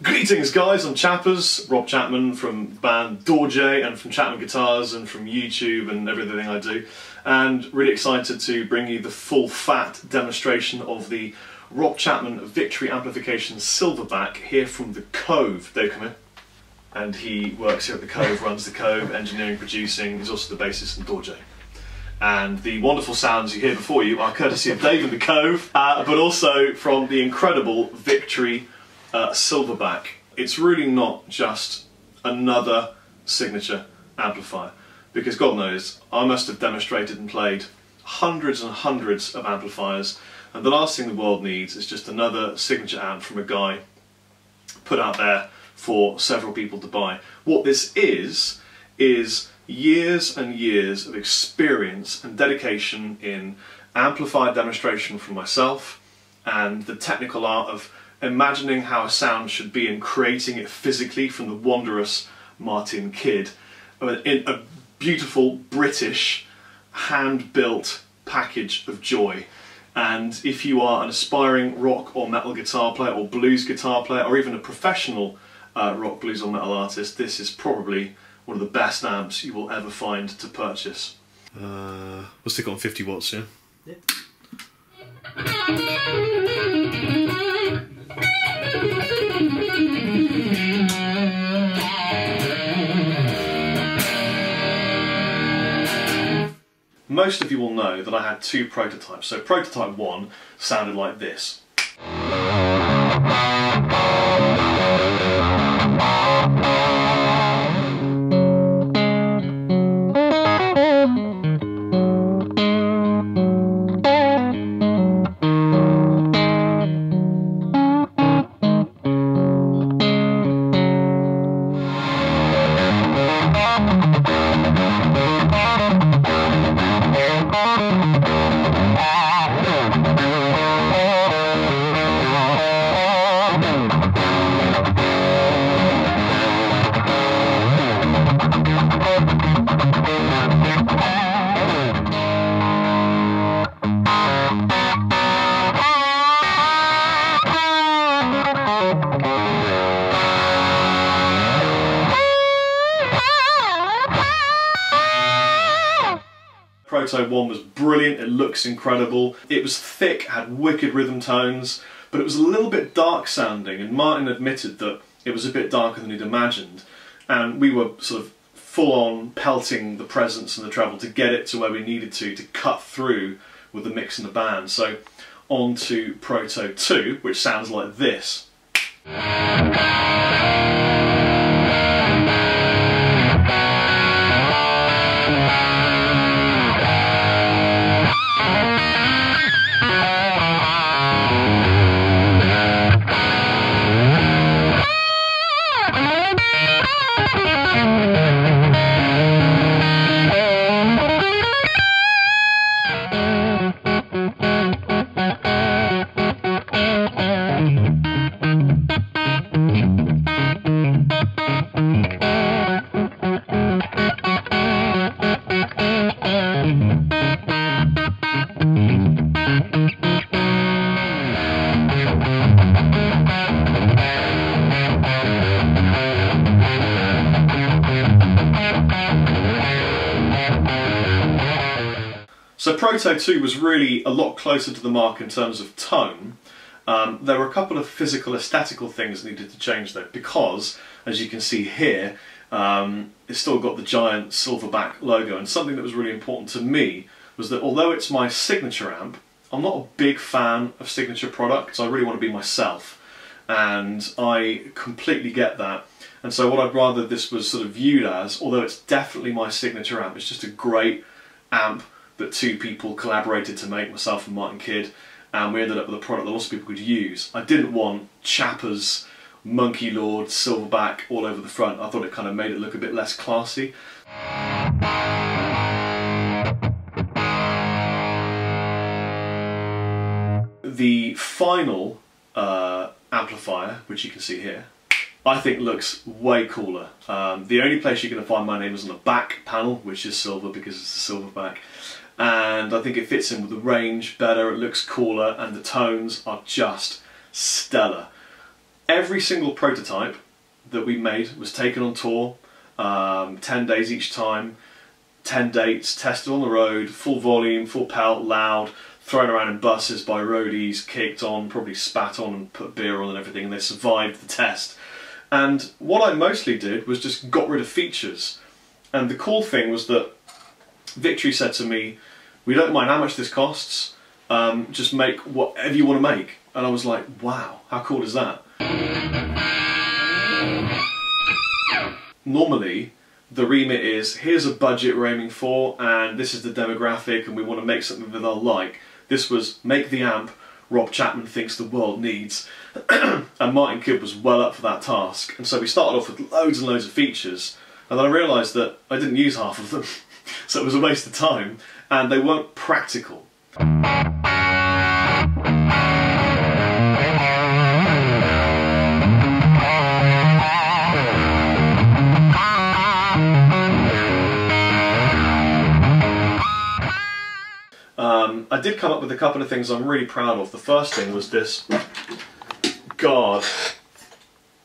Greetings guys, I'm Chappers, Rob Chapman from the band Dorje and from Chapman Guitars and from YouTube and everything I do, and really excited to bring you the full fat demonstration of the Rob Chapman Victory Amplification Silverback here from the Cove. Dave, come in. And he works here at the Cove, runs the Cove, engineering, producing. He's also the bassist in Dorje. And the wonderful sounds you hear before you are courtesy of Dave in the Cove, but also from the incredible Victory Silverback. It's really not just another signature amplifier, because God knows I must have demonstrated and played hundreds and hundreds of amplifiers, and the last thing the world needs is just another signature amp from a guy put out there for several people to buy. What this is years and years of experience and dedication in amplifier demonstration from myself, and the technical art of imagining how a sound should be and creating it physically from the wondrous Martin Kidd in a beautiful British hand-built package of joy. And if you are an aspiring rock or metal guitar player or blues guitar player or even a professional rock, blues or metal artist, this is probably one of the best amps you will ever find to purchase. We'll stick on 50 watts, yeah? Yeah. Most of you will know that I had two prototypes. So prototype 1 sounded like this. Proto 1 was brilliant, it looks incredible, it was thick, had wicked rhythm tones, but it was a little bit dark sounding, and Martin admitted that it was a bit darker than he'd imagined, and we were sort of full on pelting the presence and the treble to get it to where we needed to cut through with the mix and the band. So on to Proto 2, which sounds like this. So Proto 2 was really a lot closer to the mark in terms of tone. There were a couple of physical, aesthetical things that needed to change though, because, as you can see here, it's still got the giant Silverback logo, and something that was really important to me was that although it's my signature amp, I'm not a big fan of signature products. I really want to be myself, and I completely get that. And so what I'd rather this was sort of viewed as, although it's definitely my signature amp, it's just a great amp that two people collaborated to make, myself and Martin Kidd, and we ended up with a product that lots of people could use. I didn't want Chappers, Monkey Lord, Silverback all over the front. I thought it kind of made it look a bit less classy. The final amplifier, which you can see here, I think looks way cooler. The only place you're going to find my name is on the back panel, which is silver because it's a Silverback. And I think it fits in with the range better, it looks cooler, and the tones are just stellar. Every single prototype that we made was taken on tour, 10 days each time, 10 dates, tested on the road, full volume, full pelt, loud, thrown around in buses by roadies, kicked on, probably spat on and put beer on and everything, and they survived the test. And what I mostly did was just got rid of features. And the cool thing was that Victory said to me, we don't mind how much this costs, just make whatever you want to make. And I was like, wow, how cool is that? Normally, the remit is, here's a budget we're aiming for, and this is the demographic, and we want to make something that they'll like. This was, make the amp Rob Chapman thinks the world needs. And Martin Kidd was well up for that task. And so we started off with loads and loads of features, and then I realised that I didn't use half of them. So it was a waste of time, and they weren't practical. I did come up with a couple of things I'm really proud of. The first thing was this guard.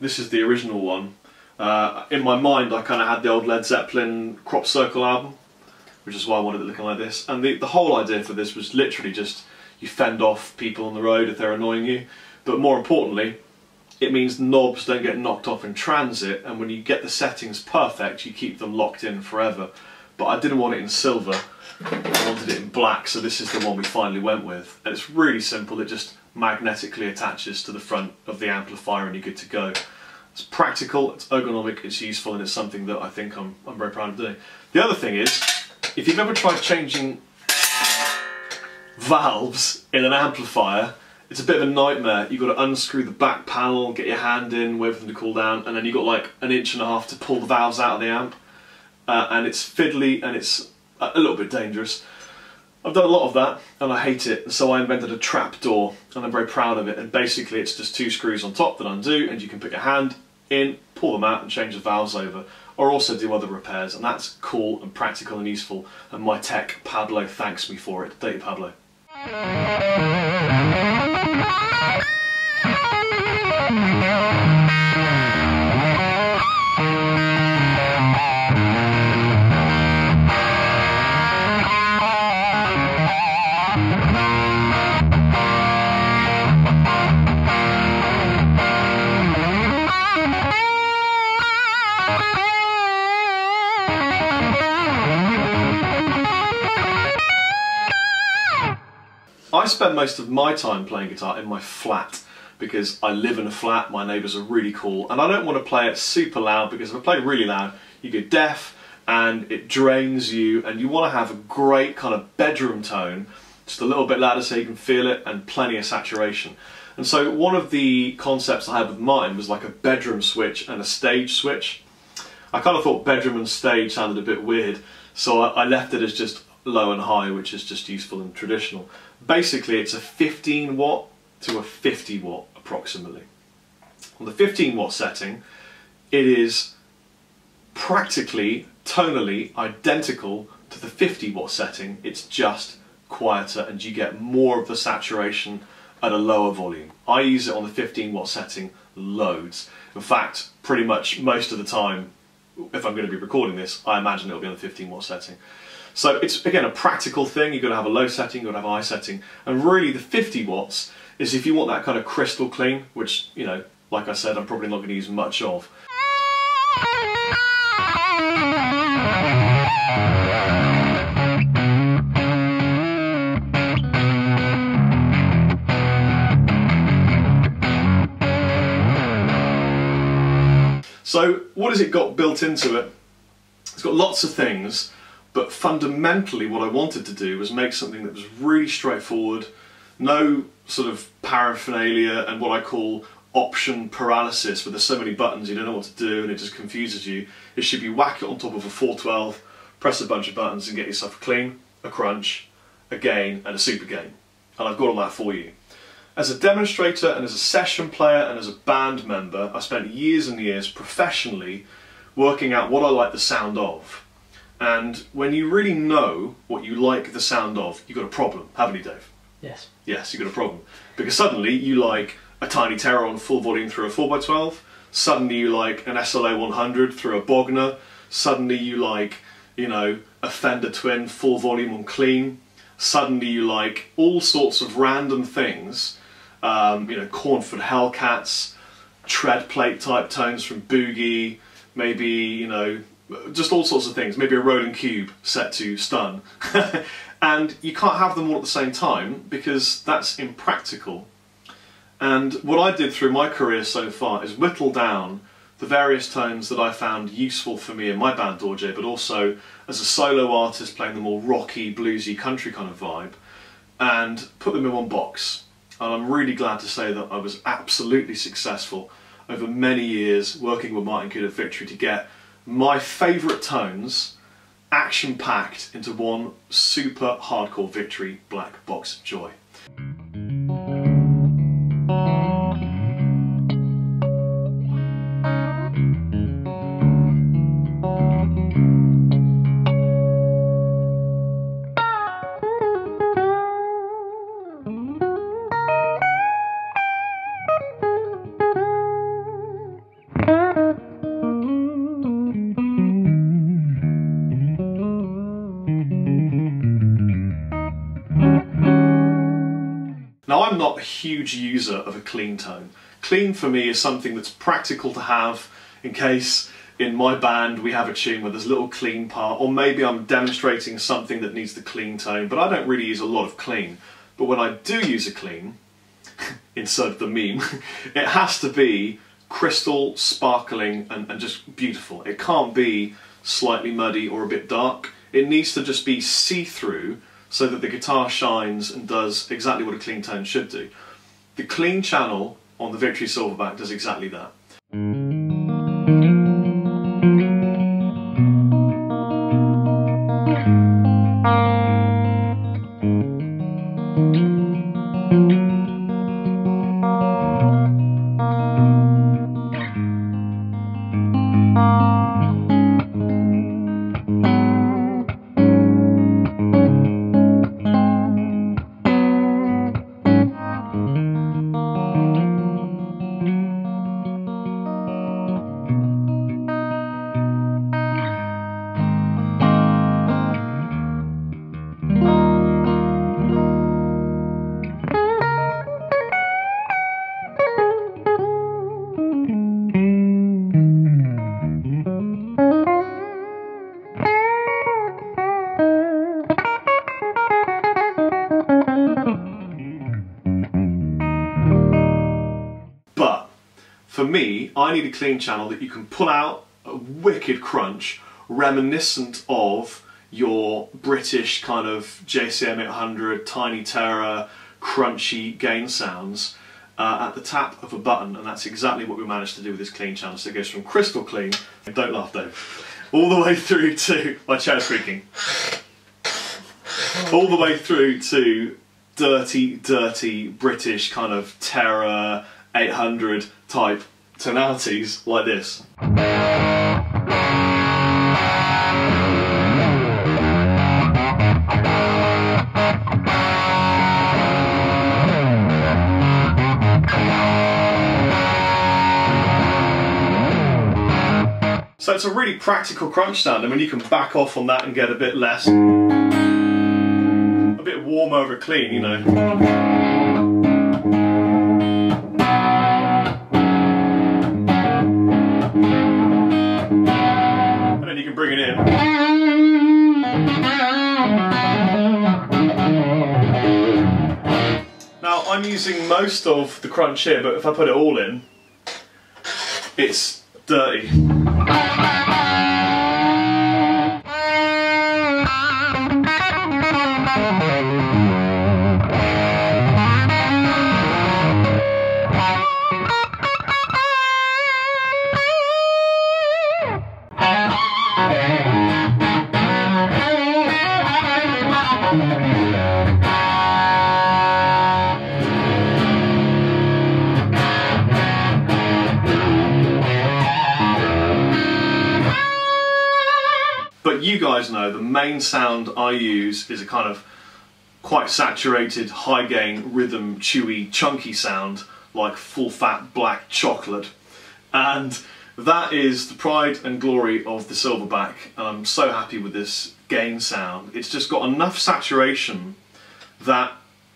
This is the original one. In my mind I kind of had the old Led Zeppelin Crop Circle album, which is why I wanted it looking like this. And the whole idea for this was literally just you fend off people on the road if they're annoying you. But more importantly, it means knobs don't get knocked off in transit, and when you get the settings perfect you keep them locked in forever. But I didn't want it in silver, I wanted it in black, so this is the one we finally went with. And it's really simple, it just magnetically attaches to the front of the amplifier and you're good to go. It's practical, it's ergonomic, it's useful, and it's something that I think I'm very proud of doing. The other thing is, if you've ever tried changing valves in an amplifier, it's a bit of a nightmare. You've got to unscrew the back panel, get your hand in, wait for them to cool down, and then you've got like an inch and a half to pull the valves out of the amp. And it's fiddly and it's a little bit dangerous. I've done a lot of that and I hate it, so I invented a trap door and I'm very proud of it. And basically it's just 2 screws on top that undo, and you can put your hand in, pull them out and change the valves over, or also do other repairs, and that's cool and practical and useful, and my tech Pablo thanks me for it. Don't you, Pablo? I spend most of my time playing guitar in my flat because I live in a flat, my neighbours are really cool, and I don't want to play it super loud because if I play really loud you get deaf and it drains you, and you want to have a great kind of bedroom tone, just a little bit louder so you can feel it, and plenty of saturation. And so one of the concepts I had with mine was like a bedroom switch and a stage switch. I kind of thought bedroom and stage sounded a bit weird, so I left it as just low and high, which is just useful and traditional. Basically it's a 15 watt to a 50 watt approximately. On the 15 watt setting it is practically tonally identical to the 50 watt setting, it's just quieter and you get more of the saturation at a lower volume. I use it on the 15 watt setting loads. In fact, pretty much most of the time if I'm going to be recording this, I imagine it'll be on the 15 watt setting. So it's, again, a practical thing. You've got to have a low setting, you've got to have a high setting. And really the 50 watts is if you want that kind of crystal clean, which, you know, like I said, I'm probably not going to use much of. So what has it got built into it? It's got lots of things. But fundamentally what I wanted to do was make something that was really straightforward, no sort of paraphernalia and what I call option paralysis, where there's so many buttons you don't know what to do and it just confuses you. It should be whack it on top of a 412, press a bunch of buttons and get yourself a clean, a crunch, a gain and a super gain. And I've got all that for you. As a demonstrator and as a session player and as a band member, I spent years and years professionally working out what I like the sound of. And when you really know what you like the sound of, you've got a problem, haven't you, Dave? Yes. Yes, you've got a problem. Because suddenly you like a Tiny Terror on full volume through a 4x12, suddenly you like an SLA 100 through a Bogner, suddenly you like, you know, a Fender Twin full volume on clean, suddenly you like all sorts of random things, you know, Cornford Hellcats, tread plate type tones from Boogie, maybe, you know, just all sorts of things, maybe a Roland Cube set to stun. And you can't have them all at the same time because that's impractical. And what I did through my career so far is whittle down the various tones that I found useful for me in my band Dorje, but also as a solo artist playing the more rocky, bluesy, country kind of vibe, and put them in one box. And I'm really glad to say that I was absolutely successful over many years working with Martin Kidd at Victory to get my favourite tones action-packed into one super hardcore Victory black box of joy. Now, I'm not a huge user of a clean tone. Clean for me is something that's practical to have in case in my band we have a tune where there's a little clean part, or maybe I'm demonstrating something that needs the clean tone, but I don't really use a lot of clean. But when I do use a clean, insert the meme, it has to be crystal, sparkling, and just beautiful. It can't be slightly muddy or a bit dark. It needs to just be see-through, so that the guitar shines and does exactly what a clean tone should do. The clean channel on the Victory Silverback does exactly that. For me, I need a clean channel that you can pull out a wicked crunch reminiscent of your British kind of JCM 800, Tiny Terror, crunchy gain sounds at the tap of a button, and that's exactly what we managed to do with this clean channel. So it goes from crystal clean, don't laugh though, all the way through to, my chair's creaking, all the way through to dirty, dirty British kind of Terror 800 type tonalities like this. So it's a really practical crunch sound. I mean, you can back off on that and get a bit less, a bit warm over clean, you know. And then you can bring it in. Now, I'm using most of the crunch here, but if I put it all in, it's dirty. But you guys know the main sound I use is a kind of quite saturated, high gain, rhythm, chewy, chunky sound like full fat black chocolate. And that is the pride and glory of the Silverback, and I'm so happy with this gain sound. It's just got enough saturation that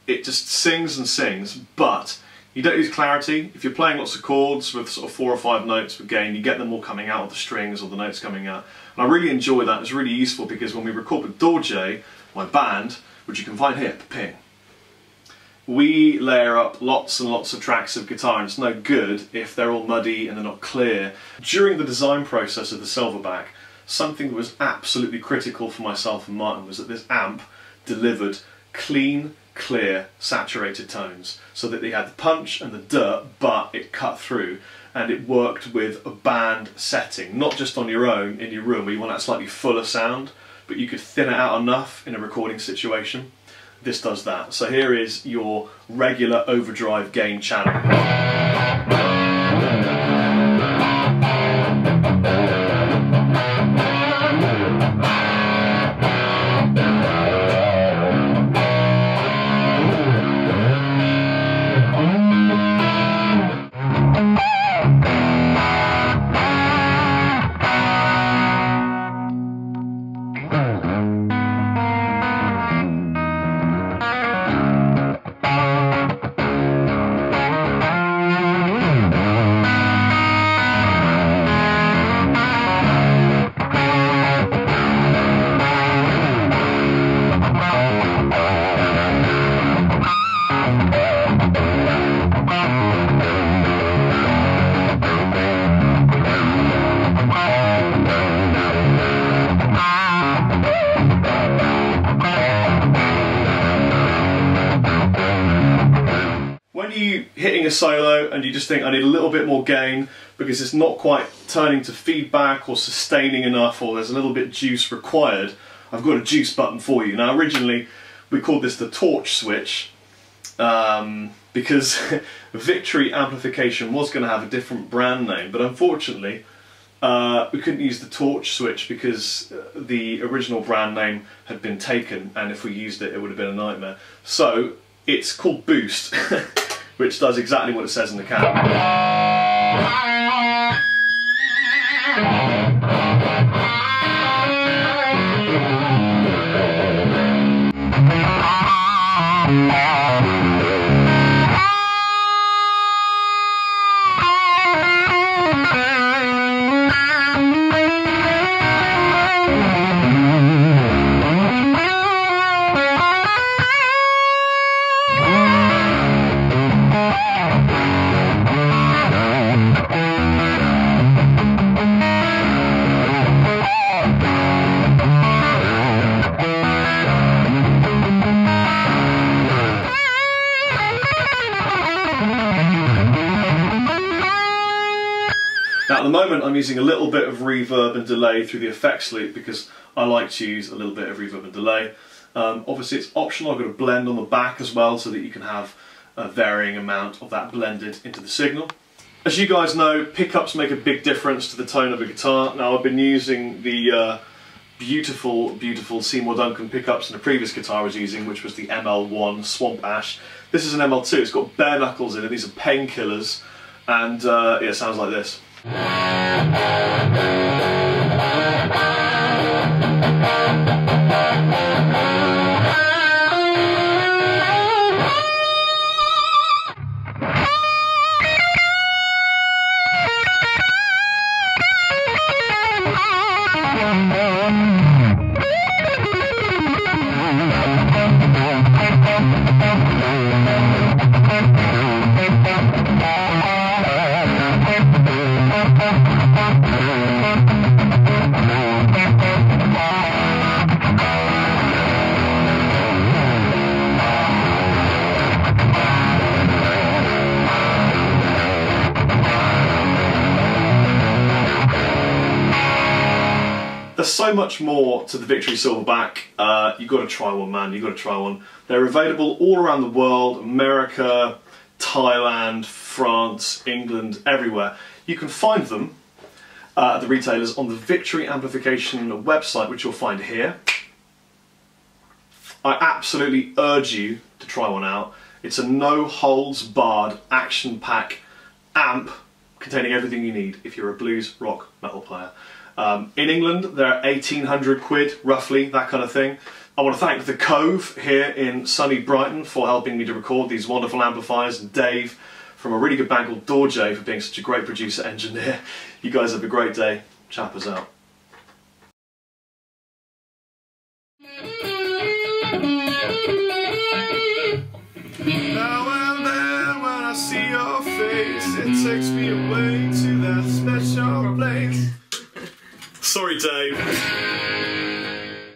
it just sings and sings, but you don't lose clarity. If you're playing lots of chords with sort of 4 or 5 notes with gain, you get them all coming out of the strings or the notes coming out. And I really enjoy that. It's really useful because when we record with Dorje, my band, which you can find here, ping, we layer up lots and lots of tracks of guitar, and it's no good if they're all muddy and they're not clear. During the design process of the Silverback, something that was absolutely critical for myself and Martin was that this amp delivered clean, clear, saturated tones, so that they had the punch and the dirt, but it cut through, and it worked with a band setting, not just on your own in your room where you want that slightly fuller sound, but you could thin it out enough in a recording situation. This does that. So here is your regular overdrive gain channel. Hitting a solo and you just think I need a little bit more gain because it's not quite turning to feedback or sustaining enough, or there's a little bit juice required, I've got a juice button for you. Now originally we called this the torch switch because Victory Amplification was going to have a different brand name, but unfortunately we couldn't use the torch switch because the original brand name had been taken, and if we used it, it would have been a nightmare. So it's called Boost. Which does exactly what it says in the can. Now at the moment I'm using a little bit of reverb and delay through the effects loop because I like to use a little bit of reverb and delay. Obviously it's optional, I've got a blend on the back as well so that you can have a varying amount of that blended into the signal. As you guys know, pickups make a big difference to the tone of a guitar. Now I've been using the beautiful, beautiful Seymour Duncan pickups in the previous guitar I was using, which was the ML1 Swamp Ash. This is an ML2, it's got bare knuckles in it, these are painkillers, and yeah, it sounds like this. There's so much more to the Victory Silverback. You've got to try one, man. You've got to try one. They're available all around the world, America, Thailand, France, England, everywhere. You can find them at the retailers on the Victory Amplification website, which you'll find here. I absolutely urge you to try one out. It's a no-holds-barred, action-pack amp containing everything you need if you're a blues, rock, metal player. In England, they're 1,800 quid, roughly, that kind of thing. I want to thank the Cove here in sunny Brighton for helping me to record these wonderful amplifiers, and Dave from a really good band called Dorje for being such a great producer engineer. You guys have a great day. Chappers out. Now and then when I see your face, it takes me away to that special place. Sorry, Dave.